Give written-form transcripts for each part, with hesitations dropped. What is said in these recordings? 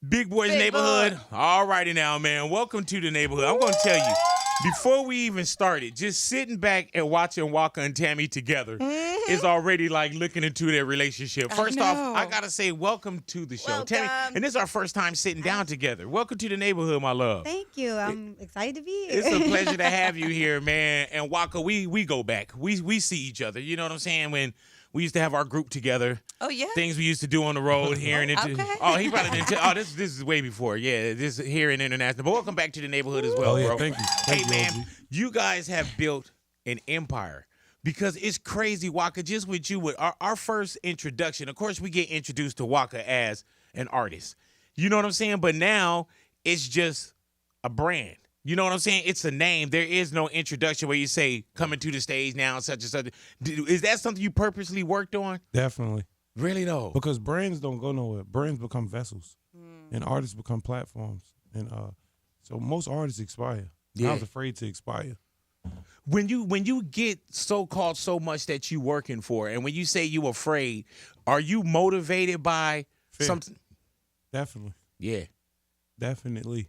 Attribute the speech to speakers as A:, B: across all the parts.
A: Big Boy's
B: Big
A: Neighborhood.
B: Boy.
A: All righty now, man. Welcome to the neighborhood. I'm going to tell you, before we even started, just sitting back and watching Waka and Tammy together is already like looking into their relationship. First off,
B: know.
A: I got to say welcome to the show. Tammy,
B: Welcome.
A: and this is our first time sitting down together. Welcome to the neighborhood, my love.
C: Thank you. I'm excited to be here.
A: It's a pleasure to have you here, man. And Waka, we go back. We see each other. You know what I'm saying? When we used to have our group together.
B: Oh, yeah?
A: Things we used to do on the road here and
B: okay.
A: Oh, he probably didn't tell. Oh, this is way before. Yeah, this is here in international. But welcome back to the neighborhood as well,
D: Oh, yeah,
A: bro.
D: thank you.
A: Hey,
D: Thank you,
A: man,
D: OG.
A: you guys have built an empire. Because it's crazy, Waka, just with you, with our first introduction. Of course, we get introduced to Waka as an artist. You know what I'm saying? But now it's just a brand. You know what I'm saying? It's a name. There is no introduction where you say, coming to the stage now, such and such. Is that something you purposely worked on?
D: Definitely.
A: Really, though?
D: Because brands don't go nowhere. Brands become vessels, and artists become platforms. And so most artists expire.
A: Yeah.
D: I was afraid to expire.
A: When you get so-called so much that you working for, and when you say you afraid, are you motivated by
D: Fear.
A: something?
D: Definitely.
A: Yeah.
D: Definitely.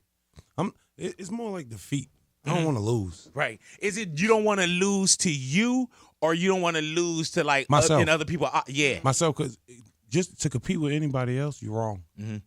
D: It's more like defeat. I don't want to lose.
A: Right. Is it you don't want to lose to you, or you don't want to lose to like
D: Myself.
A: and other people? Yeah.
D: Myself, because just to compete with anybody else, you're wrong.
A: Mhm.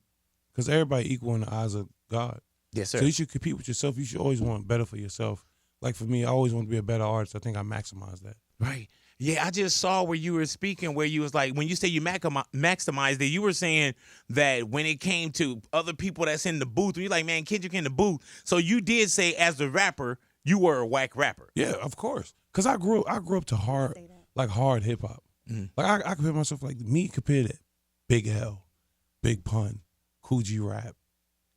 D: Because everybody equal in the eyes of God.
A: Yes, sir.
D: So you should compete with yourself. You should always want better for yourself. Like for me, I always want to be a better artist. I think I maximize that.
A: Right. Yeah, I just saw where you were speaking, where you was like, when you say you maximized it, you were saying that when it came to other people that's in the booth, you're like, man, Kendrick in the booth. So you did say, as the rapper, you were a whack rapper.
D: Yeah, of course. Cause I grew up to hard hip hop. Like I compare myself like me compared to Big L, Big Pun, Coogee Rap.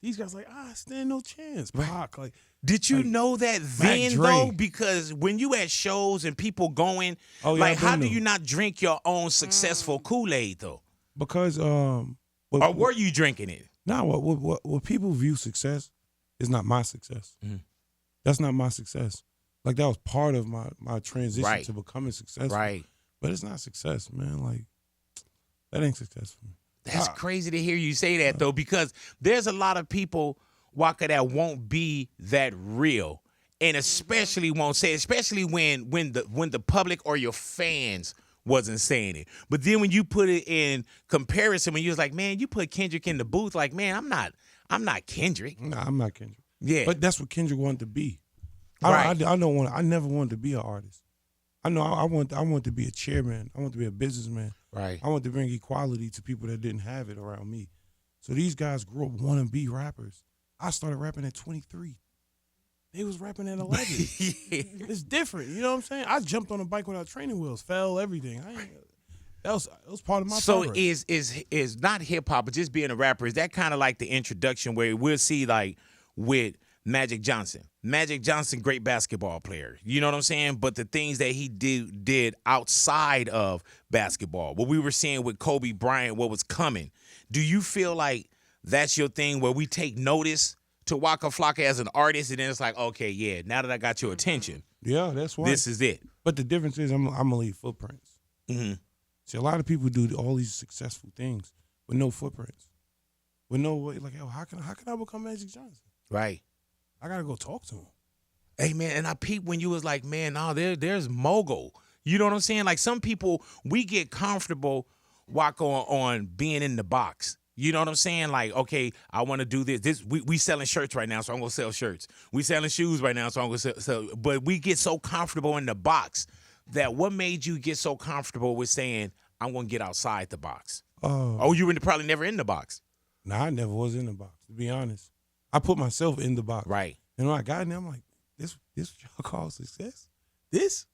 D: These guys like stand no chance. Pac, like
A: Did you
D: like,
A: know that
D: Mac
A: then,
D: Dre.
A: though? Because when you at shows and people going,
D: Oh, yeah,
A: like,
D: I've
A: how
D: been
A: do
D: there.
A: you not drink your own successful Kool-Aid, though?
D: because
A: Or were you drinking it?
D: what people view success is not my success. That's not my success. Like that was part of my transition
A: Right.
D: to becoming successful.
A: Right.
D: But it's not success, man. Like that ain't success for me.
A: That's crazy to hear you say that, though, because there's a lot of people, Waka, that won't be that real. And especially won't say, especially when the public or your fans wasn't saying it. But then when you put it in comparison, when you was like, man, you put Kendrick in the booth, like, man, I'm not Kendrick.
D: Nah, I'm not Kendrick.
A: Yeah.
D: But that's what Kendrick wanted to be.
A: Right.
D: I never wanted to be an artist. I know I want to be a chairman. I want to be a businessman.
A: Right.
D: I want to bring equality to people that didn't have it around me. So these guys grew up wanting to be rappers. I started rapping at 23. They was rapping at 11. It's different. You know what I'm saying? I jumped on a bike without training wheels, fell, everything. That was part of my
A: So
D: progress.
A: is not hip hop, but just being a rapper, is that kind of like the introduction where we'll see like with Magic Johnson. Magic Johnson, great basketball player. You know what I'm saying? But the things that he did outside of basketball, what we were seeing with Kobe Bryant, what was coming. Do you feel like that's your thing where we take notice to Waka Flocka as an artist, and then it's like, okay, yeah, now that I got your attention,
D: Yeah, that's why.
A: this is it.
D: But the difference is I'm gonna leave footprints.
A: Mm-hmm.
D: See, a lot of people do all these successful things with no footprints, with no way. Like, yo, how can I become Magic Johnson?
A: Right.
D: I gotta go talk to him.
A: Hey, man, and I peeped when you was like, man, no, there's mogul. You know what I'm saying? Like, some people, we get comfortable on being in the box. You know what I'm saying? Like, okay, I want to do this. We selling shirts right now, so I'm going to sell shirts. We selling shoes right now, so I'm going to sell. But we get so comfortable in the box that what made you get so comfortable with saying, I'm going to get outside the box? Oh, you were probably never in the box.
D: Nah, I never was in the box, to be honest. I put myself in the box.
A: Right.
D: And when I got in there, I'm like, this what y'all call success? This?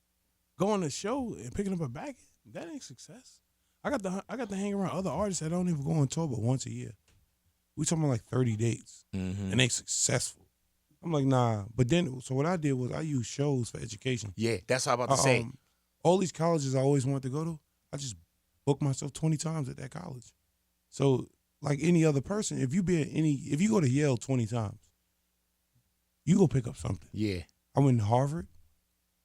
D: Going to show and picking up a bag? That ain't success. I got to hang around other artists that don't even go on tour but once a year. We talking about like 30 dates. And they successful. I'm like, nah. But then, so what I did was I used shows for education.
A: Yeah, that's what I'm about to say.
D: All these colleges I always wanted to go to, I just booked myself 20 times at that college. So, like any other person, if you go to Yale 20 times, you go pick up something.
A: Yeah.
D: I went to Harvard.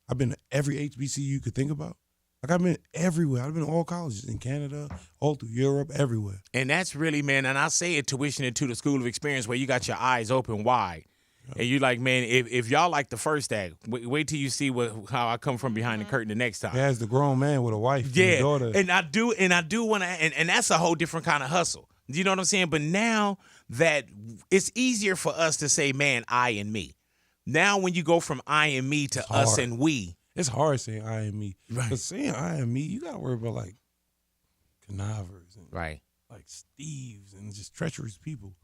D: I've been to every HBCU you could think about. Like I've been everywhere. I've been to all colleges in Canada, all through Europe, everywhere.
A: And that's really, man, and I say it, tuition into the school of experience where you got your eyes open wide. And you like, man, if y'all like the first act, wait till you see how I come from behind the curtain the next time.
D: As the grown man with a wife and a daughter.
A: And I do want to, and that's a whole different kind of hustle. You know what I'm saying? But now that it's easier for us to say, man, I and me. Now when you go from I and me to us and we.
D: It's hard saying I and me.
A: Right.
D: But saying I and me, you got to worry about like connivers and
A: right.
D: like Steves and just treacherous people.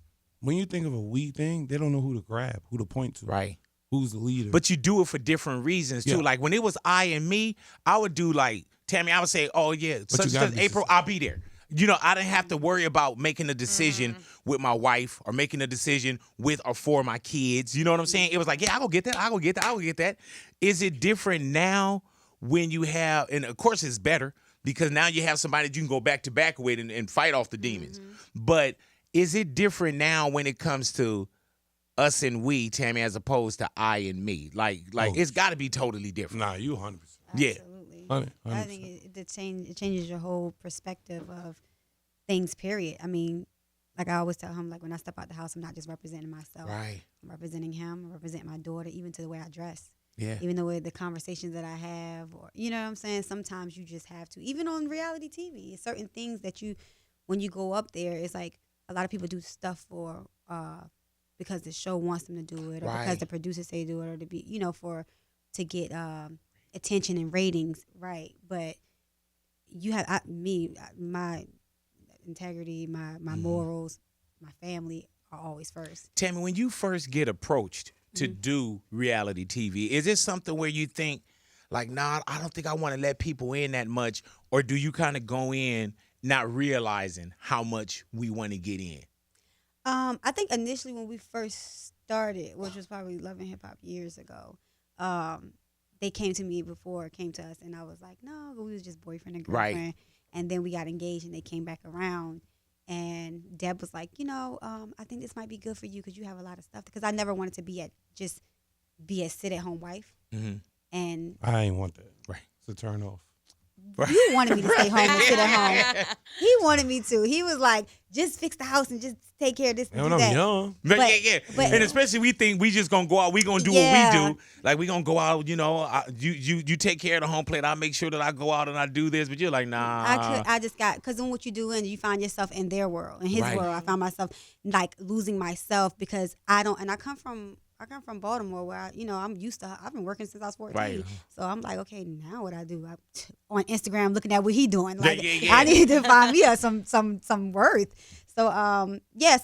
D: When you think of a we thing, they don't know who to grab, who to point to.
A: Right.
D: Who's the leader.
A: But you do it for different reasons, too.
D: Yeah.
A: Like, when it was I and me, I would do, like, Tammy, I would say, oh, yeah, such as April, I'll be there. You know, I didn't have to worry about making a decision with my wife or making a decision with or for my kids. You know what I'm saying? It was like, yeah, I'll go get that. I'll go get that. I'll go get that. Is it different now when you have, and of course it's better because now you have somebody that you can go back to back with and fight off the demons. But is it different now when it comes to us and we, Tammy, as opposed to I and me? Like it's got to be totally different.
D: Nah, you 100%.
A: Yeah.
C: Absolutely.
D: 100%.
C: I think it changes your whole perspective of things, period. I mean, like I always tell him, like when I step out the house, I'm not just representing myself.
A: Right.
C: I'm representing him. I'm representing my daughter, even to the way I dress.
A: Yeah.
C: Even the way the conversations that I have, or you know what I'm saying? Sometimes you just have to. Even on reality TV, certain things that when you go up there, it's like a lot of people do stuff for because the show wants them to do it, or because the producers say do it, or to be, to get attention and ratings, right? But you have my integrity, my morals, my family are always first.
A: Tammy, when you first get approached to do reality TV, is it something where you think, like, nah, I don't think I want to let people in that much, or do you kind of go in not realizing how much we want to get in?
C: I think initially when we first started, which was probably Love and Hip Hop years ago, they came to me came to us, and I was like, no, we was just boyfriend and girlfriend.
A: Right.
C: And then we got engaged, and they came back around, and Deb was like, I think this might be good for you because you have a lot of stuff. Because I never wanted to be a sit-at-home wife.
A: Mm-hmm.
C: And
D: I ain't want that.
A: Right.
D: It's a turn off.
C: you wanted me to stay home and sit at home. He wanted me to. He was like, just fix the house and just take care of this and
D: And
C: do
D: when
C: that.
D: I'm young.
A: But
C: but-
A: and especially we think we just gonna go out, we gonna do what we do. Like we gonna go out, you take care of the home plate. I make sure that I go out and I do this. But you're like, nah.
C: I just got, because then what you do, and you find yourself in their world, in his
A: Right.
C: world. I found myself like losing myself because I come from Baltimore where I'm used to, I've been working since I was 14.
A: Right.
C: So I'm like, okay, now what I do? On Instagram looking at what he doing. Like
A: Yeah.
C: I need to find me some worth. So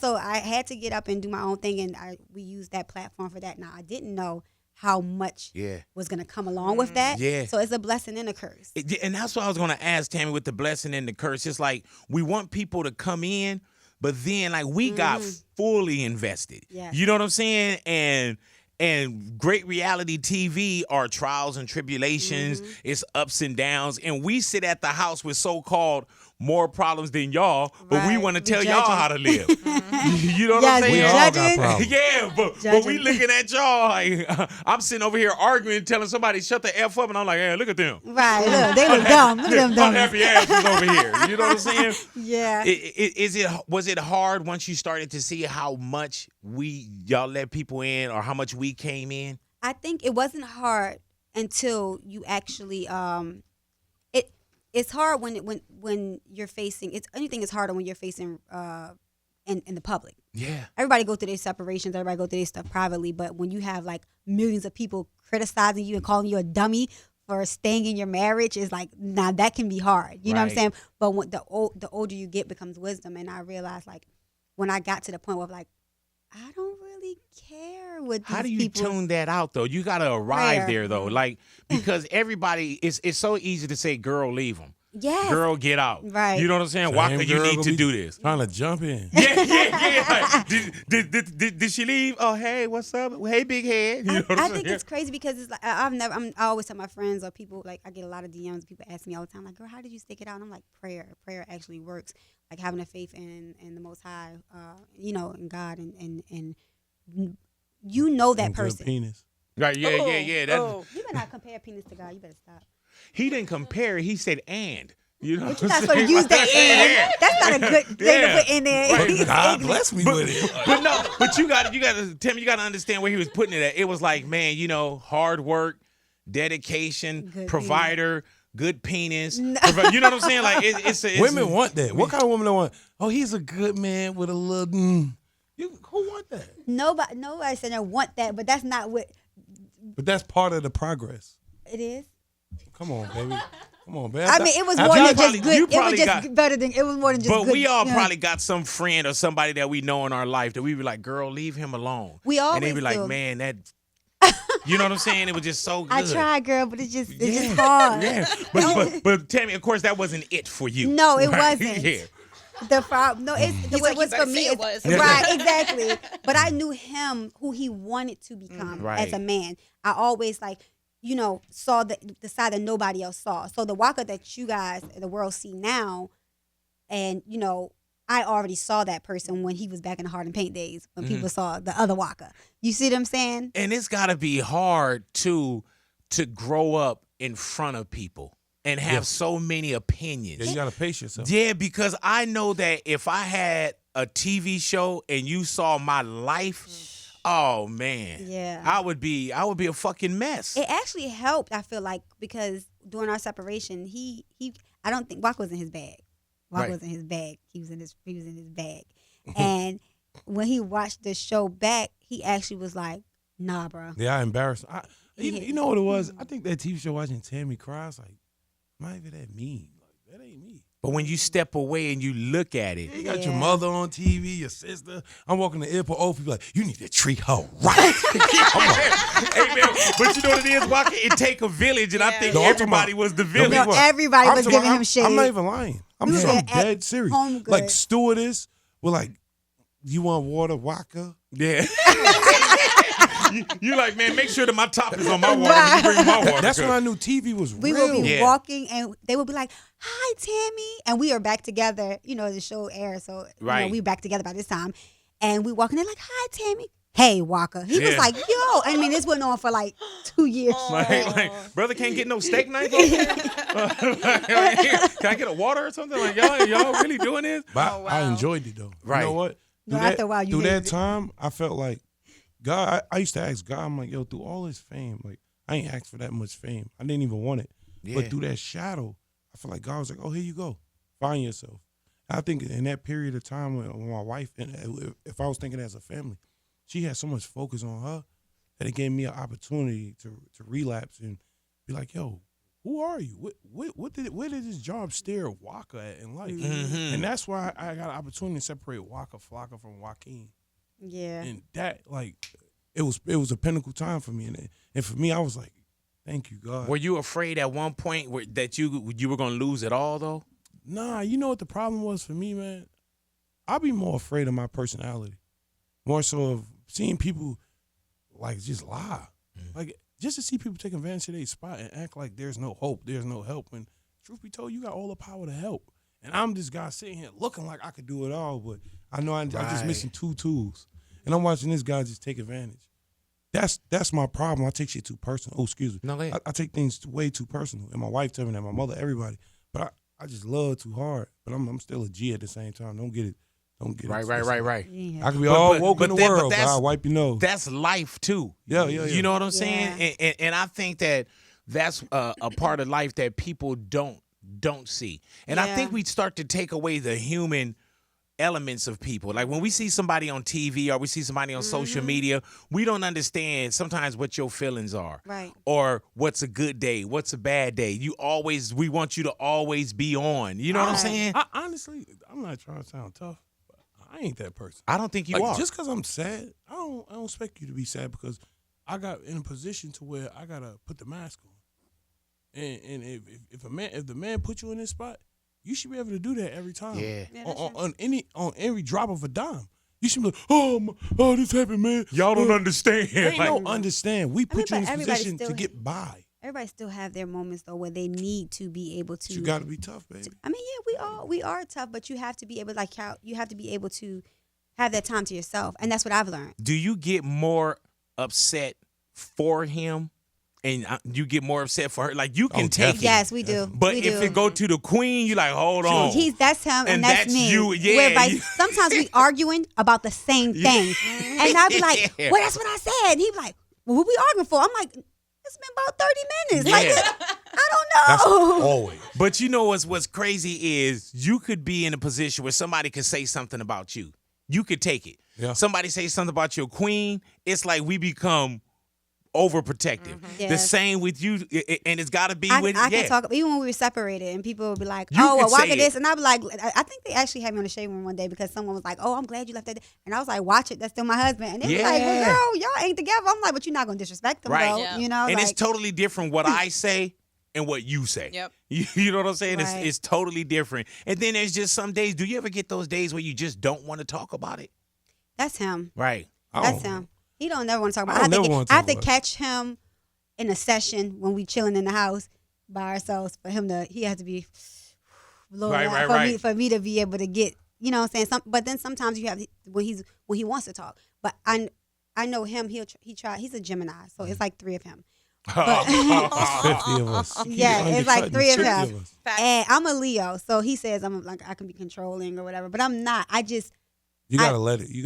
C: so I had to get up and do my own thing, and we used that platform for that. Now I didn't know how much was gonna come along with that.
A: Yeah.
C: So it's a blessing and a curse.
A: And that's what I was gonna ask Tammy with the blessing and the curse. It's like we want people to come in, but then like we got fully invested.
C: Yeah.
A: You know what I'm saying? And great reality TV are trials and tribulations. It's ups and downs. And we sit at the house with so-called more problems than y'all, but we
C: Right.
A: want to
C: We
A: tell y'all
C: judging.
A: how to live. You know what I'm
C: Yes,
A: saying?
D: We all got problems.
A: Yeah, but we
C: Judging.
A: looking at y'all like I'm sitting over here arguing, telling somebody shut the F up, and I'm like, hey, look at them.
C: Right, look, they look dumb. Look at them dumb.
A: Unhappy asses over here. You know what I'm saying?
C: Yeah.
A: Was it hard once you started to see how much y'all let people in, or how much we came in?
C: I think it wasn't hard until you actually it's hard when you're facing, anything is harder when you're facing in the public.
A: Yeah.
C: Everybody go through their separations, everybody go through their stuff privately, but when you have like millions of people criticizing you and calling you a dummy for staying in your marriage, is like, now that can be hard. You know what I'm
A: Right.
C: saying? But when the older you get becomes wisdom, and I realized like when I got to the point where like I don't really care what these
A: How do you
C: people
A: tune that out though? You gotta arrive
C: Prayer.
A: there though, like because everybody it's so easy to say, "Girl, leave them."
C: Yes.
A: Girl, get out.
C: Right.
A: You know what I'm saying?
D: Same
A: Waka, you
D: girl
A: need
D: gonna
A: to
D: be
A: do this.
D: Trying to jump in.
A: Yeah. Did she leave? Oh, hey, what's up? Hey, big head. You know what
C: I
A: I'm
C: think
A: saying?
C: it's crazy because it's like I always tell my friends or people, like I get a lot of DMs. People ask me all the time, like, "Girl, how did you stick it out?" And I'm like, prayer. Prayer actually works. Like having a faith in the Most High, in God, and you know that
D: And good
C: person.
D: penis.
A: Right? Yeah. That's,
C: You better not compare penis to God. You better stop.
A: He didn't compare it. He said and. You know,
C: But you're not supposed to use that in. That's not a good thing to put in there.
A: Right.
D: God bless me with it.
A: But no, but you got to, Tim, you got to understand where he was putting it at. It was like, man, you know, hard work, dedication,
C: Good
A: provider, good penis. You know what I'm saying? Like, it's
D: Women want that. What kind of woman they want? Oh, he's a good man with a little. Who want that?
C: Nobody said I want that, but that's not what
D: But that's part of the progress.
C: it is.
D: Come on, baby. Come on, man.
C: I mean, it was more than just good. It was just better than. It was more than just good.
A: But we all
C: you know.
A: probably got some friend or somebody that we know in our life that we be like, girl, leave him alone.
C: We always
A: And they be like,
C: do.
A: man, that. You know what I'm saying? It was just so good.
C: I tried, girl, but it's just hard.
A: Yeah, but Tammy, of course, that wasn't it for you.
C: No, it
A: right?
C: wasn't.
A: Yeah.
C: The problem, no, it's the way it was for me.
B: It was.
C: Right, exactly. But I knew him, who he wanted to become
A: Right.
C: as a man. I always saw the side that nobody else saw. So the Waka that you guys, the world see now, and I already saw that person when he was back in the Hard and Paint days, when people saw the other Waka. You see what I'm saying?
A: And it's got to be hard to grow up in front of people and have so many opinions.
D: Yeah, you gotta pace yourself.
A: Yeah, because I know that if I had a TV show and you saw my life, oh man,
C: Yeah.
A: I would be a fucking mess.
C: It actually helped, I feel like, because during our separation, I don't think Waka was in his bag. Waka
A: Right.
C: was in his bag. He was in his bag. And when he watched the show back, he actually was like, nah, bro.
D: Yeah, I embarrassed. You know what it was? I think that TV show watching Tammy cry, I was like, not even that mean. Like, that ain't me.
A: But when you step away and you look at it,
D: You got your
C: Yeah.
D: mother on TV, your sister. I'm walking the airport, old people like, you need to treat her right.
A: hey man, but you know what it is, Waka? It take a village, and I think
D: No, I'm talking
A: everybody
D: about-
A: was the
D: No,
A: village.
C: No, everybody was
D: I'm
C: giving
D: talking-
C: him shade.
D: I'm not even lying. I'm
C: You
D: just
C: said
D: I'm
C: at
D: dead serious.
C: home good.
D: Like stewardess were like, you want water, Waka?
A: Yeah. you like, man, make sure that my top is on my water when you bring my water.
D: That's when I knew TV was
C: We
D: real.
C: would be
A: Yeah.
C: walking, and they would be like, "Hi, Tammy," and we are back together. The show aired, so
A: Right.
C: we were back together by this time. And we walking, they're like, "Hi, Tammy." Hey, Waka. He was
A: Yeah.
C: like, "Yo," I mean, this went on for like 2 years.
A: like, brother can't get no steak knife over here. Can I get a water or something? Like, y'all really doing this?
D: But I enjoyed it though.
A: Right.
D: You know what?
C: No, after a while, you
D: through
C: hated
D: that
C: it.
D: time, I felt like God. I used to ask God, I'm like, yo, through all this fame, like I ain't asked for that much fame. I didn't even want it.
A: Yeah.
D: But through that shadow, I feel like God was like, oh, here you go, find yourself. I think in that period of time when my wife, and if I was thinking as a family, she had so much focus on her that it gave me an opportunity to relapse and be like, yo, who are you? Where did this job stare Waka at in life?
A: Mhm.
D: And that's why I got an opportunity to separate Waka Flocka from Joaquin.
C: Yeah.
D: And that, like, it was a pinnacle time for me. And for me, I was like, thank you, God.
A: Were you afraid at one point that you were gonna lose it all though?
D: Nah, you know what the problem was for me, man? I'd be more afraid of my personality. More so of seeing people, like, just lie. Like, just to see people take advantage of their spot and act like there's no hope, there's no help. When, truth be told, you got all the power to help. And I'm this guy sitting here looking like I could do it all, but I know I'm just
A: Right.
D: missing 2 tools. And I'm watching this guy just take advantage. That's my problem. I take shit too personal. Oh, excuse me.
A: No, go ahead.
D: I take things way too personal. And my wife told me that, my mother, everybody. But I just love too hard. But I'm still a G at the same time. Don't get it.
A: Right.
C: Yeah.
D: I could be all woke in the
A: but
D: world, but
A: that's-
D: I'll wipe your nose.
A: That's life too.
D: Yeah.
A: You know what I'm saying?
C: Yeah.
A: And I think that that's a part of life that people don't see. And I
C: Yeah.
A: think we start to take away the human elements of people. Like when we see somebody on TV or we see somebody on social media, we don't understand sometimes what your feelings are.
C: Right.
A: Or what's a good day, what's a bad day. We want you to always be on. You know what I'm
C: Right.
A: saying?
D: I honestly, I'm not trying to sound tough, but I ain't that person.
A: I don't think you
D: Like,
A: are.
D: just because I'm sad, I don't expect you to be sad because I got in a position to where I gotta put the mask on. And if the man put you in this spot, you should be able to do that every time.
A: Yeah.
C: Yeah, that's
D: on every drop of a dime. You should be like, oh, this happened, man.
A: Y'all don't understand.
D: Ain't
A: Like,
D: no understand. We put you in
C: but
D: this
C: everybody
D: position to
C: still-
D: get by.
C: Everybody still have their moments though where they need to be able to.
D: You gotta be tough, baby.
C: I mean, yeah, we are tough, but you have to be able, like how you have to be able to have that time to yourself, and that's what I've learned.
A: do you get more upset for him and you get more upset for her. Like you can take
D: definitely.
A: it.
C: Yes, we do.
A: But
C: we
A: if
C: do.
A: it go to the queen, you like, hold on.
C: That's him and that's me.
A: you. Yeah.
C: Whereby sometimes we arguing about the same thing. And I'd be like, well, that's what I said. And he'd be like, well, what we arguing for? I'm like, it's been about 30 minutes.
A: Yeah.
C: Like, I don't
D: That's
C: know.
D: always.
A: But you know what's crazy is you could be in a position where somebody could say something about you. You could take it.
D: Yeah.
A: Somebody say something about your queen, it's like we become overprotective. The
C: Yes.
A: same with you, and it's got to be
C: I
A: with
C: can talk, even when we were separated and people would be like,
A: You
C: oh, well,
A: could
C: Waka
A: say
C: this.
A: it.
C: And I'd be like, I think they actually had me on the shade room one day because someone was like, oh, I'm glad you left that. And I was like, watch it. That's still my husband. And they were like, well, girl, y'all ain't together. I'm like, but you're not going to disrespect them,
A: Right.
C: though.
B: Yeah.
C: You know?
A: And
C: like,
A: it's totally different what I say and what you say.
B: Yep.
A: You know what I'm saying?
C: Right.
A: It's totally different. And then there's just some days. Do you ever get those days where you just don't want to talk about it?
C: that's him.
A: Right.
C: That's him. He don't never want to talk about
D: I
C: it.
D: don't never wanna
C: I have
D: talk
C: to
D: about it.
C: catch him in a session when we chilling in the house by ourselves for him to, he has to be blowing
A: Right,
C: out
A: right,
C: for
A: right.
C: me for me to be able to get, you know what I'm saying? But then sometimes you have when he wants to talk. But I know him, he's a Gemini, so it's like 3 of him. But,
D: 50 of us.
C: Yeah, it's like 3 of
D: 50
C: them.
D: us.
C: And I'm a Leo, so he says I'm like I can be controlling or whatever, but I'm not.
D: You gotta let it. You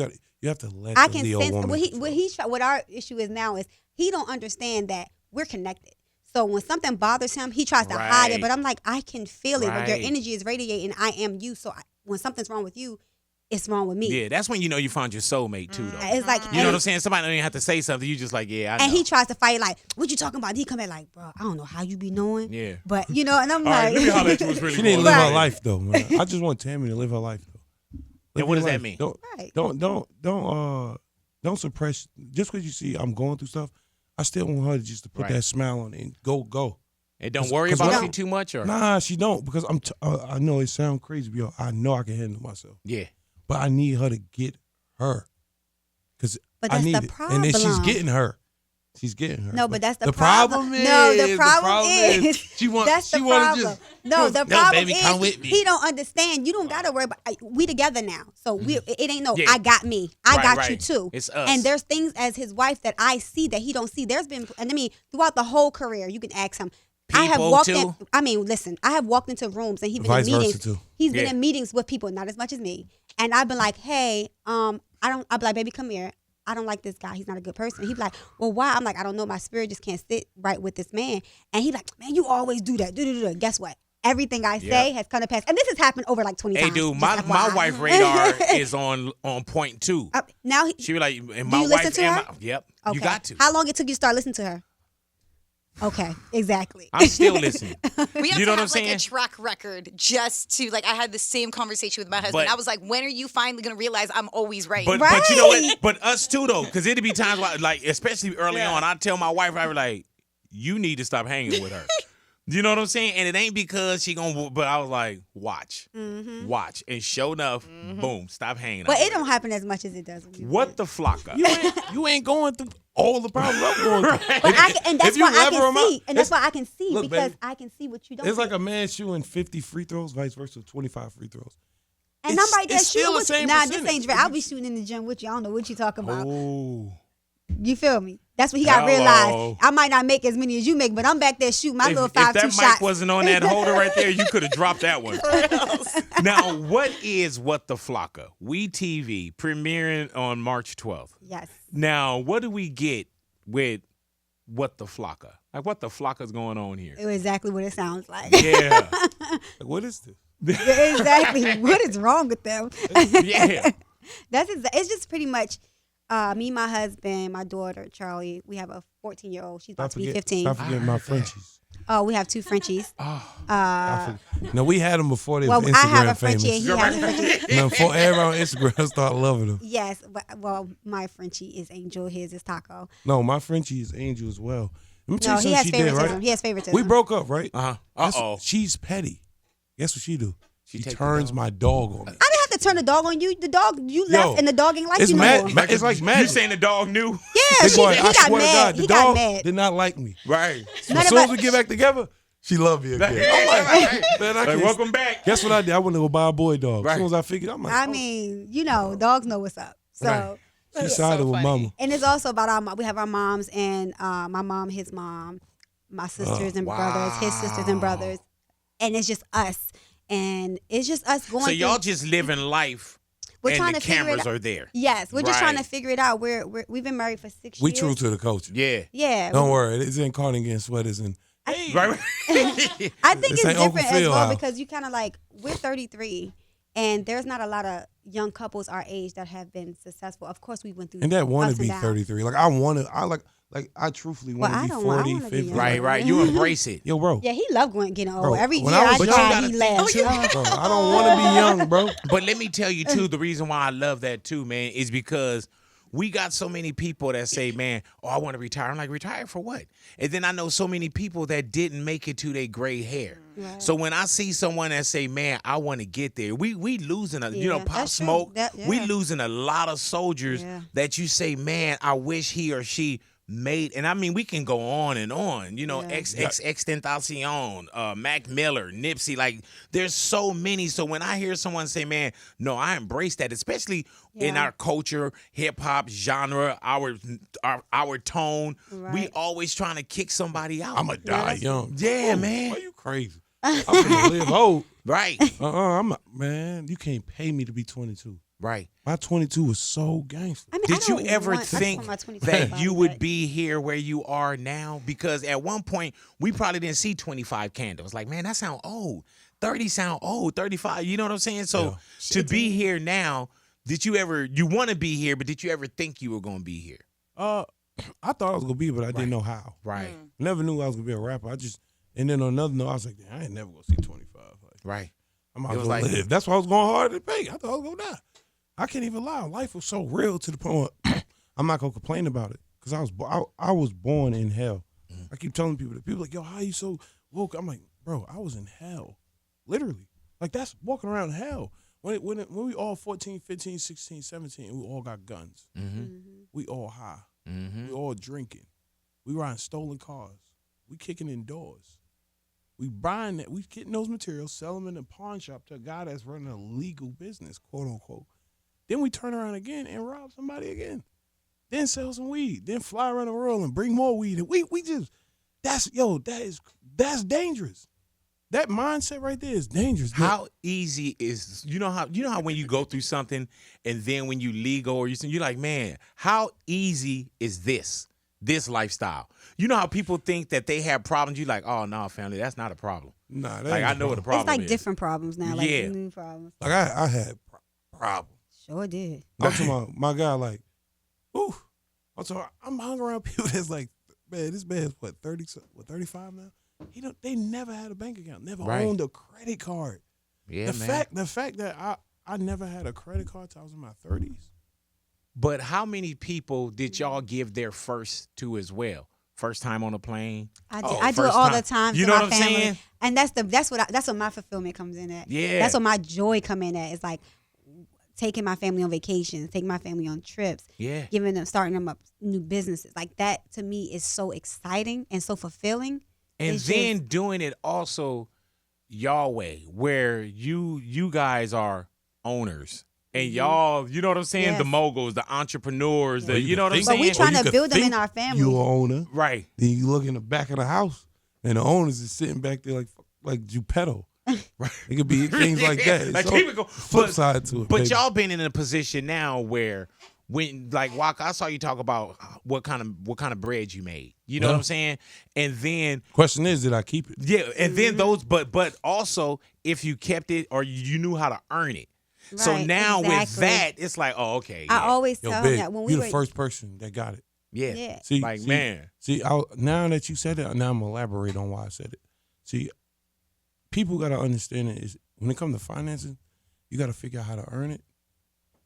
D: have to let
C: I
D: the
C: can
D: Leo
C: sense
D: woman
C: what our issue is now is he don't understand that we're connected. So when something bothers him, he tries to hide it.
A: Right.
C: But I'm like, I can feel it. Like your
A: Right.
C: energy is radiating. I am you. So when something's wrong with you, it's wrong with me.
A: Yeah, that's when you know you found your soulmate too, though.
C: It's like
A: You know what I'm saying? Somebody don't even have to say something. You just like, yeah, I know.
C: And he tries to fight like, what you talking about? He come back like, bro, I don't know how you be knowing.
A: Yeah.
C: But you know, and I'm
A: All right,
C: like,
A: let me holler at you what's really
D: She need to
A: going
D: live
A: on.
D: her life though, man. I just want Tammy to live her life though.
A: And
D: Live
A: what
D: your
A: does that
D: life.
A: mean?
D: Don't suppress. Just because you see I'm going through stuff, I still want her to just to put
A: Right.
D: that smile on it and go.
A: And don't worry
D: 'Cause
A: about
D: we
A: you too much, or
D: Nah, she don't because I know it sounds crazy, but yo, I know I can handle myself,
A: yeah.
D: but I need her to get her because
C: But
D: I
C: that's
D: need
C: the
D: it. And then she's
C: problem.
D: getting her. She's getting her.
C: no, but that's the
D: problem.
C: problem. No, the problem is
D: she want.
C: that's
D: she
C: the
D: wanna
C: problem.
D: just.
C: No, the problem
A: baby,
C: is
A: come with me.
C: he don't understand. You don't gotta worry about. We together now, so it ain't no.
A: Yeah.
C: I got me. I
A: Right,
C: got
A: right.
C: you too.
A: It's us.
C: And there's things as his wife that I see that he don't see. There's been, and I mean, throughout the whole career, you can ask him. I have
A: People,
C: walked
A: too?
C: in. I mean, listen. I have walked into rooms and he's been
D: Vice
C: in
D: versa,
C: meetings.
D: too.
C: He's been
A: Yeah.
C: in meetings with people, not as much as me. And I've been like, hey, I'll be like, baby, come here. I don't like this guy. He's not a good person. He'd be like, well, why? I'm like, I don't know. My spirit just can't sit right with this man. And he's like, man, you always do that. Do. Guess what? Everything I say has come to pass. And this has happened over like 20
A: Hey,
C: times.
A: dude,
C: just
A: my
C: FYI.
A: wife radar is on point 2.
C: Now,
A: She be like, and
C: do
A: my
C: you
A: wife
C: listen to
A: and
C: her?
A: my, yep,
C: okay.
A: you got to.
C: How long it took you to start listening to her? Okay, exactly.
A: I'm still listening.
B: We have
A: You
B: to
A: know what
B: have
A: I'm
B: like
A: saying?
B: a track record just to like. I had the same conversation with my husband.
A: But-
B: I was like, "When are you finally gonna realize I'm always right?"
A: But you know what? But us too though, because it'd be times like especially early on, I tell my wife, I be like, you need to stop hanging with her. You know what I'm saying? And it ain't because she gonna. But I was like, watch, and sure enough, boom, stop hanging.
C: But
A: out
C: it
A: with
C: don't
A: her.
C: happen as much as it does. With you.
A: What the Flocka?
D: You ain't going through all the problems I'm going through.
C: But and that's
D: If you
C: why I
D: level
C: can
D: them out,
C: see, and that's why I can see
D: Look,
C: because
D: baby,
C: I can see what you don't.
D: It's like
C: see.
D: a man shooting 50 free throws, vice versa, 25 free throws.
C: And
D: it's-
C: I'm right there
D: it's still
C: shooting
D: the
C: with you.
D: same
C: Nah, this
D: percentage.
C: ain't right. I'll be shooting in the gym with you. I don't know what you talking about.
A: Oh,
C: You feel me? That's what he got to
A: Hello.
C: realize. I might not make as many as you make, but I'm back there shooting my little
A: if
C: 5-2
A: that mic
C: shots.
A: wasn't on that holder right there, you could have dropped that one. Now, what is What the Flocka? We TV premiering on March 12th.
C: Yes.
A: Now, what do we get with What the Flocka? Like, what the Flocka's going on here?
C: It was exactly what it sounds like.
A: Yeah.
D: Like, what is this?
C: Exactly. What is wrong with them?
A: Yeah.
C: It's just pretty much me, my husband, my daughter, Charlie. We have a 14-year-old. She's about to be 15.
D: Stop forgetting my Frenchies.
C: Oh, we have 2 Frenchies.
D: No, we had them before they
C: Well,
D: was
C: I have a
D: Instagram
C: Frenchie and
D: famous.
C: he has a Frenchie.
D: No, before everybody on Instagram start loving them.
C: Yes, but my Frenchie is Angel. His is Taco.
D: No, my Frenchie is Angel as well. Let me tell
C: No,
D: you
C: he
D: something
C: has
D: she did,
C: favoritism.
D: right?
C: He has favoritism.
D: We broke up, right?
A: Uh-huh.
D: That's-
A: Uh-oh.
D: She's petty. Guess what she do? She
A: take the
D: turns
A: dog.
D: my dog on me.
C: I didn't have to turn the dog on you. The dog you left,
D: Yo,
C: and the dog ain't like
D: It's
C: you no
D: mad.
C: more.
D: It's like
A: You
D: magic.
A: saying the dog knew?
C: Yeah,
D: Big boy,
C: he
D: I
C: got
D: swear to
C: mad.
D: God, the
C: He got
D: dog
C: mad.
D: did not like me.
A: Right.
C: None
D: As
C: of
D: soon as
C: us-
D: we get back together, she love me again.
A: Yeah,
D: I'm like,
A: right.
D: man, I
A: Like,
D: can't.
A: welcome back.
D: Guess what I did? I went to go buy a boy dog.
A: Right.
D: As soon as I figured, I'm like,
C: I
D: oh,
C: mean, dogs know what's up. So,
A: Right.
D: she sided with mama.
C: and it's also about we have our moms and my mom, his mom, my sisters and brothers, his sisters and brothers, and it's just us. And it's just us going.
A: So y'all
C: through,
A: just living life.
C: we're
A: and
C: trying
A: the
C: to figure it
A: cameras
C: out.
A: are there.
C: Yes, we're just trying to
A: Right.
C: figure it out. We've been married for 6
D: We
C: years.
D: true to the culture.
A: Yeah.
C: Yeah.
D: Don't worry, it's in cardigan sweaters and hey,
A: Right.
C: I think
D: This
C: it's
D: ain't Uncle
C: different as
D: Phil
C: well
D: house.
C: because you kind of like we're 33, and there's not a lot of young couples our age that have been successful. Of course, we went through
D: and that want
C: ups
D: to
C: and
D: be
C: downs.
D: 33. Like I truthfully want
C: Well,
D: to
C: I
D: be
C: don't want- I
D: 40,
C: wanna be
D: 50.
C: young.
A: Right, right. You embrace it.
D: Yo, bro.
C: Yeah, he loved getting old.
D: Bro,
C: Every year
D: when I was
C: I
D: young-
C: tried,
A: But
C: he
A: you
C: laughed.
D: Bro, I don't want to be young, bro.
A: But let me tell you too, the reason why I love that too, man, is because we got so many people that say, man, oh, I want to retire. I'm like, retire for what? And then I know so many people that didn't make it to their gray hair.
C: Right.
A: So when I see someone that say, man, I want to get there, we losing
C: Yeah,
A: Pop
C: that's true.
A: Smoke, we
C: Yeah.
A: losing a lot of soldiers
C: Yeah.
A: that you say, man, I wish he or she made, and I mean, we can go on and on,
C: Yeah.
A: Extentacion, Mac Miller, Nipsey, like there's so many. So when I hear someone say, man, no, I embrace that, especially in
C: Yeah.
A: our culture, hip hop genre, our tone, we
C: Right.
A: always trying to kick somebody out.
D: I'm going to die
C: that's-
D: young.
A: Yeah,
D: Oh,
A: man.
D: Why you crazy? I'm going to live old.
A: Right,
D: Man, you can't pay me to be 22.
A: right.
D: My 22 was so gangster.
C: I mean,
A: Did
C: I
A: you
C: don't
A: ever
C: want- I just
A: think
C: want my 22
A: that
C: body,
A: you would
C: but-
A: be here where you are now? Because at one point, we probably didn't see 25 candles. Like, man, that sound old. 30 sound old. 35, you know what I'm saying? So to be here now, you want to be here, but did you ever think you were going to be here?
D: I thought I was gonna be, but I didn't know how.
A: Right,
D: Never knew I was gonna be a rapper. And then on another note, I was like, I ain't never gonna see 25. Like,
A: right.
D: I might
A: It
D: as
A: was
D: well
A: like-
D: live. That's why I was going hard to pay. I thought I was gonna die. I can't even lie. Life was so real to the point where I'm not gonna complain about it because I was born in hell. I keep telling people that. People like, yo, how you so woke? I'm like, bro, I was in hell, literally. Like that's walking around hell. When we all 14, 15, 16, 17, we all got guns. We all high. We all drinking. We riding stolen cars. We kicking in doors. We buying that. We getting those materials, sell them in the pawn shop to a guy that's running a legal business, quote unquote. Then we turn around again and rob somebody again. Then sell some weed. Then fly around the world and bring more weed. And we just that's dangerous. That mindset right there is dangerous.
A: How easy is you know how when you go through something and then when you legal or you're like, man, how easy is this lifestyle? You know how people think that they have problems. You like, oh no, family, that's not a problem.
D: Nah, that
A: Like
D: ain't
A: I
D: a
A: know what the
D: problem.
A: problem
C: It's like
A: is.
C: different problems now, like
A: Yeah.
C: new problems.
D: Like I had problems.
C: Sure did.
D: I'm talking about my guy, like, ooh. I'm hung around people that's like, man, this man's what, 35 now? They never had a bank account, never
A: Right.
D: owned a credit card.
A: Yeah,
D: the
A: man.
D: fact that I never had a credit card till I was in my 30s.
A: But how many people did y'all give their first to as well? First time on a plane?
C: I
A: Oh,
C: do it
A: first
C: all
A: time.
C: the time.
A: You
C: to
A: know
C: my
A: what I'm
C: family.
A: saying?
C: And that's what my fulfillment comes in at.
A: Yeah.
C: That's what my joy come in at. It's like taking my family on vacations, taking my family on trips,
A: Yeah.
C: starting them up new businesses. Like that to me is so exciting and so fulfilling.
A: And
C: It's
A: then
C: just-
A: doing it also y'all way, where you guys are owners. And y'all, you know what I'm saying?
C: Yes.
A: The moguls, the entrepreneurs,
D: Well,
A: you know what I'm
D: think-
C: But
A: saying?
C: we trying
D: you
C: to
D: could
C: build them in
D: think
C: our family.
D: You an owner.
A: Right.
D: Then you look in the back of the house, and the owners is sitting back there like Geppetto.
A: Right.
D: It could be things like that.
A: Like,
D: So,
A: keep it going.
D: flip
A: But-
D: side to it.
A: But
D: baby.
A: y'all been in a position now where when like Waka, I saw you talk about what kind of bread you made. You know
D: Yeah.
A: what I'm saying? And then
D: Question is, did I keep it?
A: yeah, and then those but also if you kept it or you knew how to earn it. So
C: Right,
A: now with
C: exactly.
A: that, it's like, oh, okay.
C: I
A: Yeah.
C: always
D: Yo,
C: tell
D: Big,
C: them that when we
D: you
C: were
D: the first person that got it.
A: yeah.
C: yeah.
D: See,
A: Like,
D: see-
A: man.
D: See, now that you said it, now I'm gonna elaborate on why I said it. See, people gotta understand it is when it comes to financing, you gotta figure out how to earn it,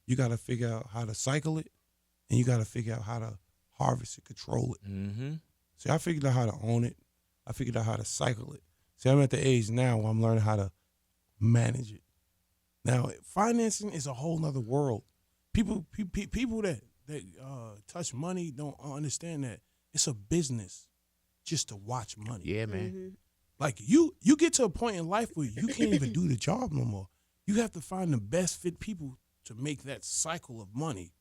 D: you gotta figure out how to cycle it, and you gotta figure out how to harvest it, control it.
A: Mm-hmm.
D: See, I figured out how to own it. I figured out how to cycle it. See, I'm at the age now where I'm learning how to manage it. Now, financing is a whole nother world. People that touch money don't understand that it's a business just to watch money.
A: Yeah, man.
C: Mhm.
D: Like you get to a point in life where you can't even do the job no more. You have to find the best fit people to make that cycle of money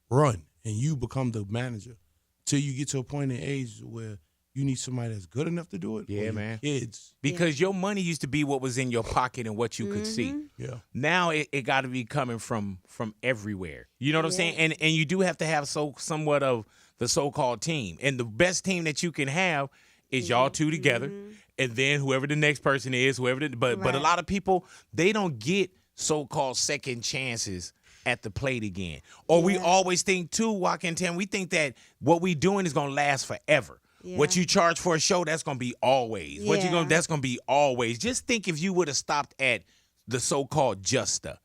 D: run, and you become the manager till you get to a point in age where you need somebody that's good enough to do it.
A: Yeah,
D: or your
A: man.
D: Kids.
A: Because your money used to be what was in your pocket and what you could see.
D: Yeah.
A: Now it got to be coming from everywhere. You know what I'm saying? And you do have to have somewhat of the so-called team. And the best team that you can have is y'all two together, and then whoever the next person is, but a lot of people, they don't get so-called second chances at the plate again. Or we always think too, Waka and Tammy, we think that what we doing is gonna last forever. Yeah. What you charge for a show, that's gonna be always. That's gonna be always. Just think if you would have stopped at the so-called Justa.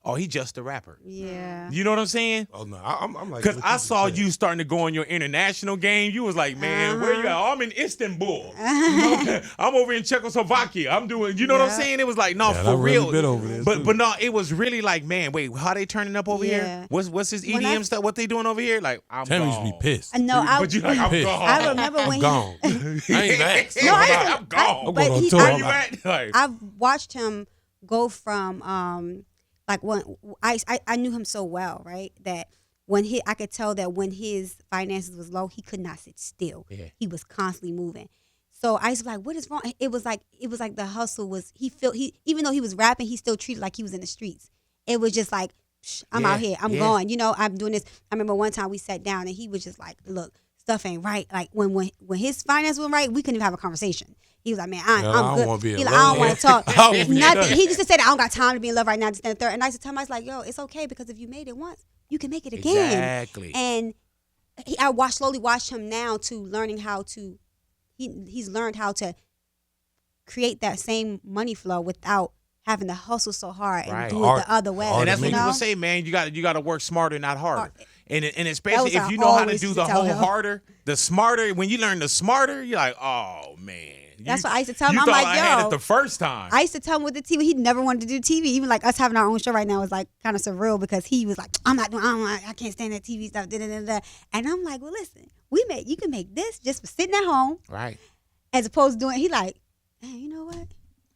A: Oh, he just a rapper.
C: Yeah.
A: You know what I'm saying?
D: Oh no, I'm like,
A: because I saw you starting to go on your international game. You was like, man, where you at? Oh, I'm in Istanbul. I'm over in Czechoslovakia. I'm doing. You know what I'm saying? It was like, no, for real.
D: Been over there
A: but no, it was really like, man, wait, how they turning up over here? What's his EDM stuff? What they doing over here? Like, I'm
D: Tammy's
A: gone.
D: be pissed.
C: No,
A: But you like, I'm
D: pissed.
A: gone.
C: I remember when
D: I'm gone. I ain't back.
C: No,
A: I'm gone.
C: but
D: on
C: he,
D: tour.
A: Where you at? Like,
C: I've watched him go from like when I knew him so well, right? That I could tell that when his finances was low, he could not sit still.
A: Yeah.
C: He was constantly moving. So I was like, what is wrong? It was like the hustle was even though he was rapping, he still treated like he was in the streets. It was just like, I'm out here, I'm going, I'm doing this. I remember one time we sat down and he was just like, look, stuff ain't right. Like when his finances was right, we couldn't even have a conversation. He was like, man, I'm good.
D: Wanna be
C: He
D: in
C: like,
D: love.
C: I don't want to talk.
A: Nothing.
C: Nothing. He used to say that I don't got time to be in love right now. This, that, and the third. And I used to tell him, I was like, yo, it's okay because if you made it once, you can make it again.
A: Exactly.
C: And I slowly watched him now to learning how to. He's learned how to create that same money flow without having to hustle so hard and do it the other way.
A: And that's what
C: you know?
A: people say, man. You got to work smarter, not harder. And especially
C: That was
A: if you know how to
C: always
A: do
C: used
A: the
C: to tell
A: whole
C: him.
A: harder, the smarter. When you learn the smarter, you're like, oh man.
C: That's what I used to tell him.
A: You
C: I'm
A: thought
C: like,
A: I had
C: yo.
A: it the first time.
C: I used to tell him with the TV, he never wanted to do TV. Even like us having our own show right now is like kind of surreal because he was like, I can't stand that TV stuff. Da, da, da, da. And I'm like, well, listen, you can make this just for sitting at home,
A: Right.
C: as opposed to doing. He like, hey, you know what?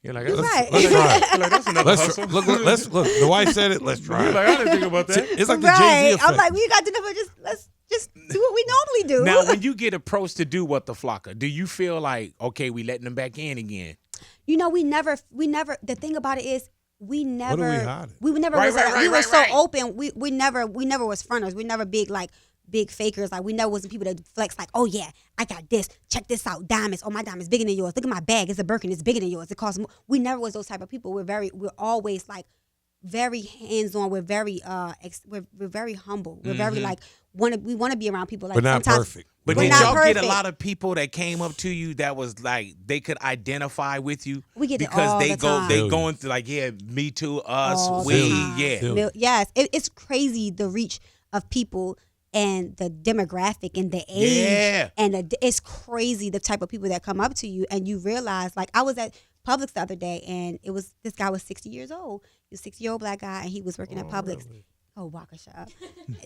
A: You're like,
C: You're right.
D: Let's try it.
A: you're like, that's another hustle.
D: Look. The wife said it. Let's try
A: You're
D: it.
A: like, I didn't think about that.
D: It's like the
C: Right.
D: Jay-Z effect.
C: I'm like, we got to do it. Let's just do what we normally do.
A: Now, when you get approached to do what the Flocka, do you feel like, okay, we letting them back in again?
C: You know, we never. The thing about it is, we never.
D: What are we hiding?
C: We never.
A: Right,
C: was,
A: right, right,
C: we were
A: right,
C: so
A: right.
C: open. We never was fronters. We never big fakers. Like we never wasn't people that flex. Like, oh yeah, I got this. Check this out. Diamonds. Oh, my diamond's bigger than yours. Look at my bag. It's a Birkin. It's bigger than yours. It costs more. We never was those type of people. We're always like very hands on. We're very we're very humble. We're very like we want to be around people. Like
D: But not
C: sometimes,
D: perfect.
A: But
C: We're
A: did
C: not
A: y'all get a
C: perfect.
A: lot of people that came up to you that was like they could identify with you?
C: We get it
A: because
C: all
A: they
C: the
A: go
C: time.
A: they going through like, yeah, me too, us,
C: All the
A: we,
C: time.
A: yeah.
C: Yes, it's crazy the reach of people and the demographic and the age.
A: Yeah.
C: And it's crazy the type of people that come up to you and you realize, like I was at Publix the other day and this guy was 60 years old. He was a 60-year-old black guy and he was working at Publix.
D: Really?
C: Oh, Waka, shut up.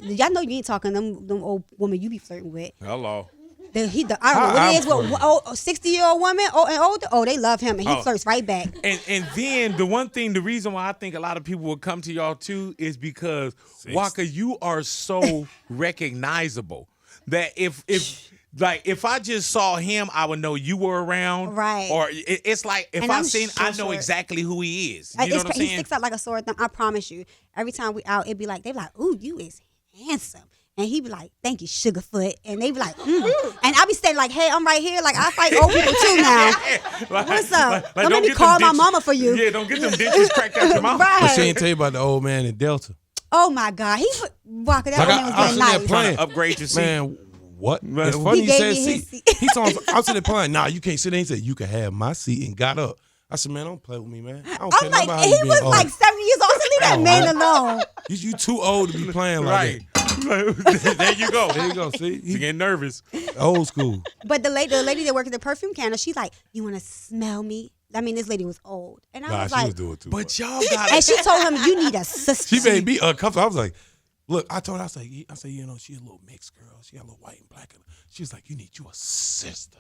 C: Y'all know you ain't talking them old women you be flirting with.
A: Hello.
C: I don't know what it is. What 60-year-old woman and older? Oh, they love him and he flirts right back.
A: And then the reason why I think a lot of people will come to y'all too is because Waka, you are so recognizable that if I just saw him, I would know you were around.
C: Right.
A: Or it's like if
C: And
A: I
C: I'm
A: seen, I know
C: short.
A: exactly who he is. You know what I'm
C: He
A: saying?
C: sticks out like a sore thumb. I promise you. Every time we out, it'd be like, they be like, ooh, you is handsome. And he be like, thank you, Sugarfoot. And they be like, And I be saying like, hey, I'm right here. Like, I fight old people too now. What's up? Don't make me
A: get
C: call
A: them
C: my
A: ditches-
C: mama for you.
A: Yeah, don't get them ditches cracked out your mouth.
D: But she
C: Right.
D: ain't tell you about the old man in Delta.
C: Oh, my God. Waka, that
D: Like,
C: man was
D: I was
C: getting
D: sitting there
C: nice.
D: playing.
A: Trying to upgrade your seat.
D: Man, what?
A: Man,
D: It's funny
C: He
D: you said
C: gave me his
D: seat.
C: seat.
D: He told me, I was sitting there playing. Nah, you can't sit there. He said, you can have my seat and got up. I said, man, don't play with me, man. I don't care
C: I'm
D: nothing
C: like,
D: about how
C: he
D: you being
C: was
D: old.
C: like 70 years old. So leave that
D: Oh,
C: man
D: man.
C: alone.
D: You too old to be playing like
A: Right. There you go.
D: that. There you go. See?
A: You getting nervous.
D: Old school.
C: But the lady that worked at the perfume counter, she's like, you want to smell me? I mean, this lady was old. And I
D: Nah,
C: was
D: she
C: like,
D: was doing too
A: But
D: much.
A: y'all got
C: and she told him, you need a sister.
D: She made me uncomfortable. I was like, look, I told her, I said, she's a little mixed girl. She got a little white and black in her. She was like, you need you a sister.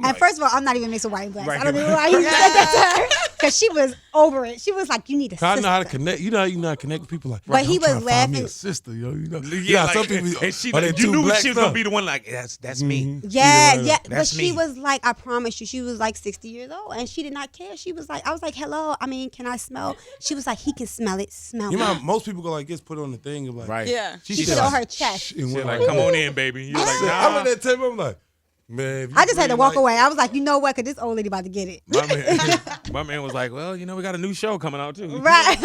C: And first of all, I'm not even mixed with white and black.
A: Right.
C: I don't know why he said that to her. Because she was over it. She was like, you need a sister.
D: I know how to connect. You know how you know how to connect with people like.
C: But he
D: I'm trying
C: was
D: to find me
C: laughing.
D: a sister, yo. You know.
A: Yeah,
D: some
A: like,
D: people.
A: and she,
D: are they
A: you
D: too
A: knew
D: black
A: she was
D: stuff?
A: gonna be the one. Like that's me.
C: Yeah,
D: Yeah,
C: yeah. But
A: that's
C: she
A: me.
C: was like, I promise you, she was like 60 years old. And she did not care. She was like, I was like, hello. I mean, can I smell? She was like, he can smell it. Smell
D: You
C: it.
D: know, how most people go like this, put on the thing of like,
A: Right.
B: Yeah.
C: She
D: said
C: put it on
D: like,
C: her chest.
D: shh, and
A: She's
D: went
A: like,
D: like,
A: come on in, baby. You're like,
D: I
A: nah.
D: looked at Tammy, I'm like, man. if you
C: I just had to
D: really
C: walk
D: like-
C: away. I was like, you know what? Because this old lady about to get it.
A: My man was like, well, we got a new show coming out too.
C: Right.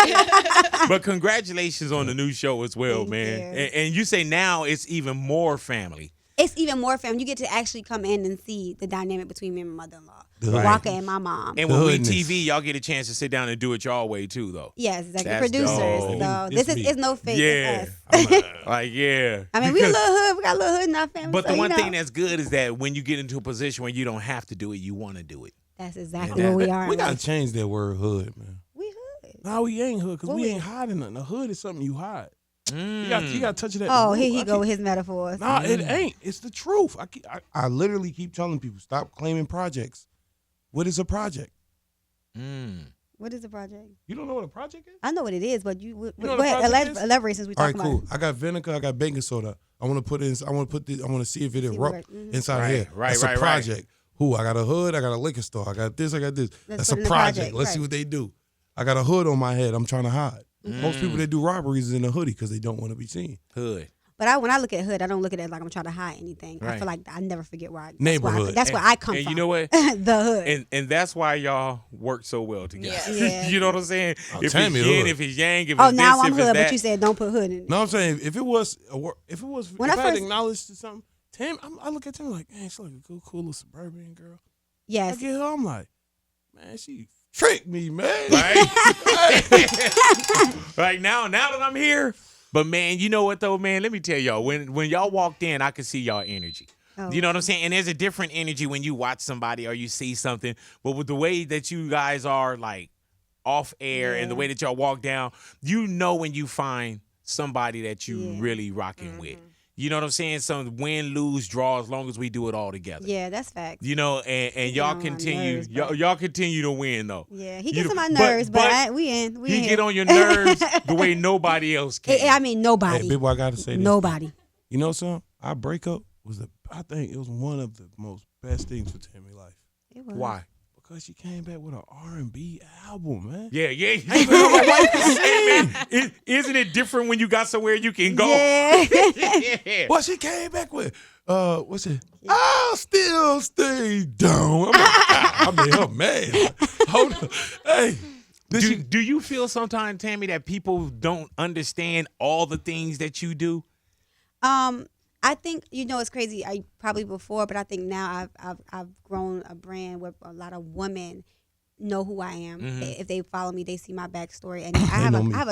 A: But congratulations on the new show as well,
C: Thank
A: man.
C: you.
A: And you say now it's even more family.
C: It's even more fun. You get to actually come in and see the dynamic between me and my mother-in-law,
D: Right.
C: Waka and my mom.
A: And with We
D: Goodness.
A: TV, y'all get a chance to sit down and do it y'all way too, though.
C: Yes, executive
A: That's
C: producers.
A: dope.
C: So
D: It's
C: this
D: me.
C: is no fake.
A: Yeah.
C: It's us.
A: Like, yeah.
C: I mean, we a
A: Because-
C: little hood. We got a little hood in our family.
A: But
C: so,
A: the one
C: you know,
A: thing that's good is that when you get into a position where you don't have to do it, you want to do it.
C: that's exactly
A: Yeah.
C: where we are.
D: We
C: in
D: gotta
C: life.
D: change that word hood, man.
C: We hood.
D: No, we ain't hood because
C: What
D: we
C: we-
D: ain't hiding nothing. A hood is something you hide.
A: Mm.
D: You got to touch of that.
C: Oh,
D: Ooh,
C: here he
D: I
C: go
D: keep-
C: with his metaphors.
D: Nah, it ain't. It's the truth. I literally keep telling people, stop claiming projects. What is a project?
A: Mm.
C: What is the project?
D: You don't know what a project is?
C: I know what it is, but you
D: know
C: go
D: what a
C: ahead.
D: project is?
C: Elaborate since we
D: All right,
C: talking
D: cool.
C: about.
D: I got vinegar. I got baking soda. I want to put in. I want to see if it erupt inside
A: Right,
D: here.
A: right,
D: That's
A: right,
D: a project. Who? I got a hood. I got a liquor store. I got this. I got this.
C: Let's
D: That's
C: put
D: a
C: in the
D: project.
C: project,
D: Let's see
C: right.
D: what they do. I got a hood on my head. I'm trying to hide.
C: Mm-hmm.
D: Most people that do robberies is in a hoodie because they don't want to be seen.
A: Hood.
C: But when I look at hood, I don't look at it like I'm trying to hide anything. I
A: Right.
C: feel like I never forget where I
D: Neighborhood.
C: That's where I come
A: And
C: from.
A: you know what?
C: the hood.
A: And that's why y'all work so well together.
B: Yeah.
C: Yeah.
A: You know what I'm saying?
D: Oh,
A: If
D: Tammy
A: it's yin,
D: hood.
A: if it's yang, if
C: Oh,
A: it's
C: now
A: this,
C: I'm
A: if it's
C: hood,
A: that.
C: but you said don't put hood in it.
D: No, I'm saying if it was
C: When
D: if
C: I
D: I had
C: first-
D: acknowledged to something, I look at Tim like, man, she's like a cool little suburban girl. I
C: Yes.
D: get her, I'm like, man, she tricked me, man.
A: Like now that I'm here. But man, you know what though, man? Let me tell y'all, when y'all walked in, I could see y'all energy.
C: Oh.
A: You know what I'm saying? And there's a different energy when you watch somebody or you see something. But with the way that you guys are like off air and the way that y'all walk down, you know when you find somebody that you really rocking with. You know what I'm saying? Some win, lose, draw, as long as we do it all together.
C: Yeah, that's facts.
A: You know, and y'all
C: on my
A: continue,
C: nerves, but-
A: y'all continue to win though.
C: Yeah, he
A: You
C: gets
A: know,
C: on my
A: but-
C: nerves, but,
A: but
C: we in. We
A: He
C: in
A: get
C: here.
A: on your nerves the way nobody else can.
C: I mean, nobody.
D: Hey, big boy, I gotta say this.
C: Nobody.
D: You know something? Our breakup I think it was one of the most best things for Tammy's life.
C: It was.
A: Why?
D: Because she came back with an R&B album, man.
A: Yeah. Hey, man, isn't it different when you got somewhere you can go?
C: Yeah.
A: Yeah.
D: What she came back with? What's it? I'll still stay down. I'm like, I made her mad. Hold on. Hey.
A: Do you feel sometimes, Tammy, that people don't understand all the things that you do?
C: I think it's crazy. I probably before, but I think now I've grown a brand where a lot of women know who I am.
A: Mm-hmm.
C: If they follow me, they see my backstory, and I
D: know me.
C: have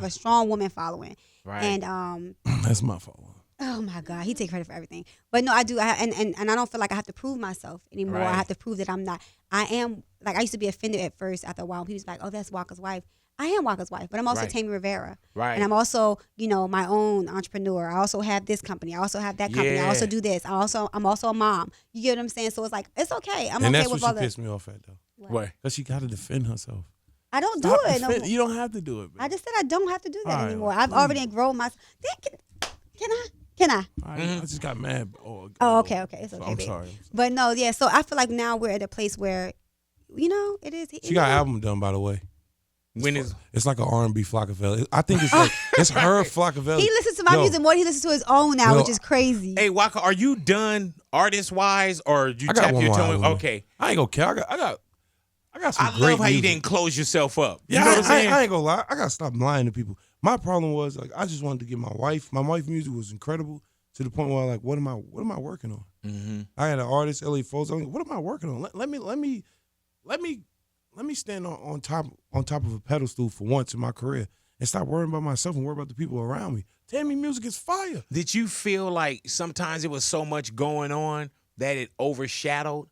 C: a strong woman following.
A: Right.
C: And
D: That's my fault.
C: oh my God, he take credit for everything. But no, I do. And I don't feel like I have to prove myself anymore.
A: Right.
C: I have to prove that I'm not. I am, like, I used to be offended at first. After a while, people was like, "Oh, that's Waka's wife." I am Waka's wife, but I'm also
A: Right.
C: Tammy Rivera.
A: Right.
C: And I'm also, my own entrepreneur. I also have this company. I also have that company. I also
A: Yeah.
C: do this. I'm also a mom. You get what I'm saying? So it's like, it's okay. I'm
D: And
C: okay
D: that's
C: with
D: what
C: all
D: she
C: that.
D: pissed me off at, though.
A: What?
D: Because she got to defend herself.
C: I don't
D: Stop
C: do it. No,
D: defend- You don't have to do it,
C: I
D: man.
C: just said I don't have to do that
D: All right,
C: anymore.
D: well,
C: I've
D: please.
C: already grown my. Can I? Can I?
D: All right, I just got mad.
C: Oh, okay. It's okay.
D: I'm
C: babe.
D: sorry.
C: But no, yeah. So I feel like now we're at a place where, it is.
D: She got an album done, by the way.
A: When is
D: It's like an R&B Flocka. I think it's like it's her Flocka.
C: He listens to my
D: Yo,
C: music more than he listens to his own now,
D: Yo,
C: which is crazy.
A: Hey, Waka, are you done artist wise, or you
D: I got
A: tap
D: one
A: your
D: more
A: toe?
D: album.
A: Okay.
D: I ain't gonna care. I got some
A: I
D: great
A: love how you
D: music.
A: didn't close yourself up. You
D: Yeah,
A: know what I'm saying?
D: I ain't gonna lie. I gotta stop lying to people. My problem was like I just wanted to get my wife. My wife's music was incredible to the point where like, what am I working on?
A: Mm-hmm.
D: I had an artist, LA Folks. I'm like, what am I working on? Let me stand on top of a pedestal for once in my career and stop worrying about myself and worry about the people around me. Tammy music is fire.
A: Did you feel like sometimes it was so much going on that it overshadowed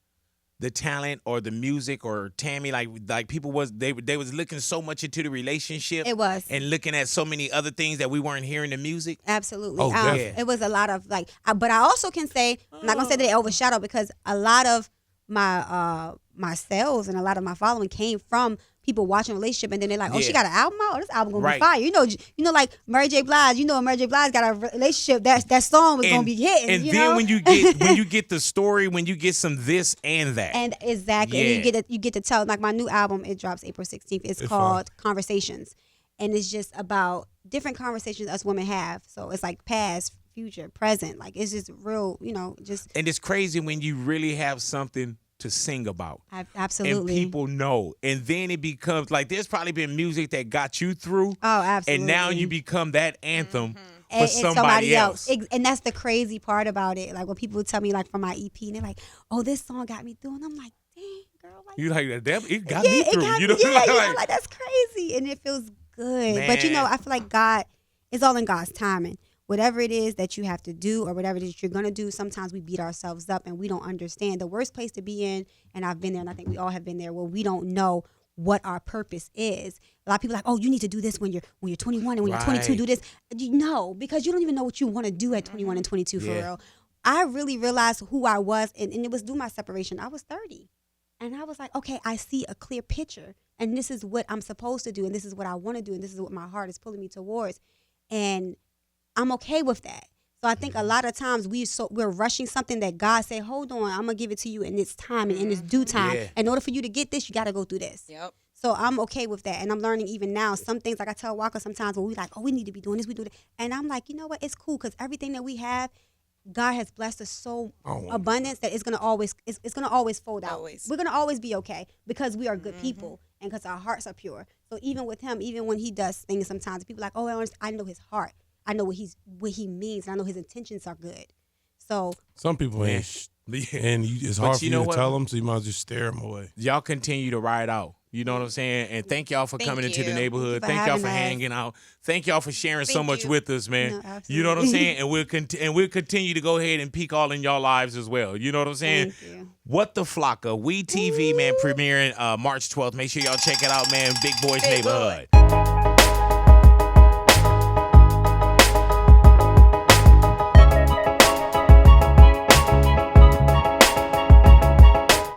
A: the talent or the music or Tammy, like people they was looking so much into the relationship.
C: It was.
A: And looking at so many other things that we weren't hearing in the music.
C: Absolutely.
D: Oh, definitely.
C: It was a lot of but I also can say, I'm not gonna say that they overshadow, because a lot of my my sales and a lot of my following came from people watching relationship, and then they're like, oh, she got an album out? Oh, this album gonna be fire. You know, like Mary J. Blige, Mary J. Blige got a relationship, that song was gonna be hitting.
A: And
C: you
A: then
C: know?
A: when you get the story, when you get some this and that.
C: And exactly. And you get to tell, like my new album, it drops April 16th. It's called Conversations. And it's just about different conversations us women have. So it's like past, future, present. Like it's just real, just.
A: And it's crazy when you really have something to sing about.
C: Absolutely.
A: And people know. And then it becomes like there's probably been music that got you through.
C: Oh, absolutely.
A: And now you become that anthem for
C: and
A: somebody else.
C: And that's the crazy part about it. Like when people tell me like from my EP, and they're like, oh, this song got me through. And I'm like, dang, girl. Like,
A: You like that? It got me through.
C: Like that's crazy. And it feels good.
A: Man.
C: But I feel like God, it's all in God's timing. Whatever it is that you have to do or whatever it is you're going to do, sometimes we beat ourselves up and we don't understand. The worst place to be in, and I've been there, and I think we all have been there, where we don't know what our purpose is. A lot of people are like, oh, you need to do this when you're 21, and when you're 22, do this. No, because you don't even know what you want to do at 21 and 22 for real. I really realized who I was, and it was through my separation. I was 30. And I was like, okay, I see a clear picture, and this is what I'm supposed to do, and this is what I want to do, and this is what my heart is pulling me towards. And I'm okay with that. So I think a lot of times we're rushing something that God said, hold on, I'm going to give it to you in its time and in its due time.
A: Yeah.
C: In order for you to get this, you got to go through this.
B: Yep.
C: So I'm okay with that. And I'm learning even now some things, like I tell Waka sometimes when we like, oh, we need to be doing this, we do that. And I'm like, you know what? It's cool, because everything that we have, God has blessed us so abundance that it's gonna always fold out.
B: Always.
C: We're gonna always be okay because we are good people and because our hearts are pure. So even with Him, even when He does things, sometimes people are like, oh, I know His heart. I know what He means. And I know His intentions are good. So
D: some people ain't, and it's hard for you to tell them, so you might as well just stare them away.
A: Y'all continue to ride out. You know what I'm saying? And thank y'all for coming into the neighborhood.
C: Thank you for
A: Thank y'all for
C: having us.
A: hanging out. Thank y'all for sharing so much with us, man.
C: No,
A: you know what I'm
C: absolutely.
A: saying? And we'll continue to go ahead and peek all in y'all lives as well. You know what I'm saying?
C: Thank you.
A: What the Flocka? We TV, man, premiering March 12th. Make sure y'all check it out, man. Big Boy's
B: Big Boy.
A: Neighborhood.